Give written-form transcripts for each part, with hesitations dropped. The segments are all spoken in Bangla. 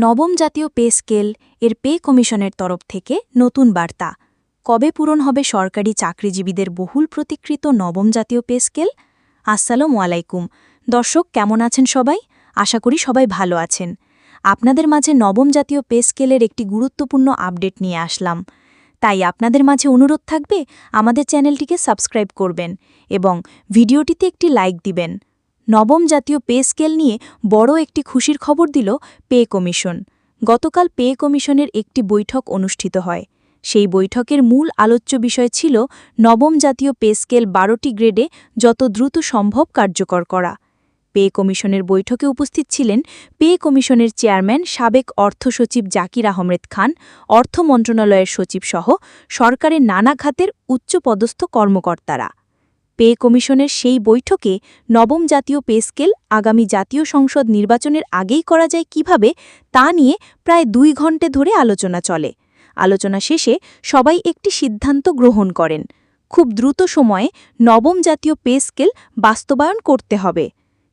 নবম জাতীয় পে স্কেল এর পে কমিশনের তরফ থেকে নতুন বার্তা। কবে পূরণ হবে সরকারি চাকরিজীবীদের বহুল প্রতীক্ষিত নবম জাতীয় পে স্কেল? আসসালামু আলাইকুম দর্শক, কেমন আছেন সবাই? আশা করি সবাই ভালো আছেন। আপনাদের মাঝে নবম জাতীয় পে স্কেলের একটি গুরুত্বপূর্ণ আপডেট নিয়ে আসলাম। তাই আপনাদের মাঝে অনুরোধ থাকবে আমাদের চ্যানেলটিকে সাবস্ক্রাইব করবেন এবং ভিডিওটিতে একটি লাইক দিবেন। নবম জাতীয় পে স্কেল নিয়ে বড় একটি খুশির খবর দিল পে কমিশন। গতকাল পে কমিশনের একটি বৈঠক অনুষ্ঠিত হয়। সেই বৈঠকের মূল আলোচ্য বিষয় ছিল নবম জাতীয় পে স্কেল 12টি গ্রেডে যত দ্রুত সম্ভব কার্যকর করা। পে কমিশনের বৈঠকে উপস্থিত ছিলেন পে কমিশনের চেয়ারম্যান সাবেক অর্থ সচিব জাকির আহমেদ খান, অর্থ মন্ত্রণালয়ের সচিবসহ সরকারের নানা খাতের উচ্চপদস্থ কর্মকর্তারা। পে কমিশনের সেই বৈঠকে নবম জাতীয় পে স্কেল আগামী জাতীয় সংসদ নির্বাচনের আগেই করা যায় কিভাবে, তা নিয়ে প্রায় 2 ঘণ্টা ধরে আলোচনা চলে। আলোচনা শেষে সবাই একটি সিদ্ধান্ত গ্রহণ করেন। খুব দ্রুত সময়ে নবম জাতীয় পে স্কেল বাস্তবায়ন করতে হবে।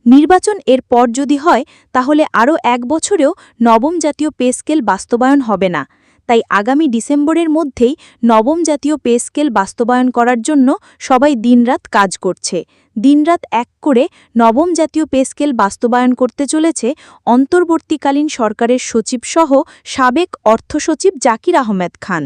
নির্বাচন এর পর যদি হয় তাহলে আরও 1 বছরেও নবম জাতীয় পে স্কেল বাস্তবায়ন হবে না। তাই আগামী ডিসেম্বরের মধ্যেই নবম জাতীয় পে স্কেল বাস্তবায়ন করার জন্য সবাই দিনরাত কাজ করছে। দিনরাত এক করে নবম জাতীয় পে স্কেল বাস্তবায়ন করতে চলেছে অন্তর্বর্তীকালীন সরকারের সচিবসহ সাবেক অর্থ সচিব জাকির আহমেদ খান।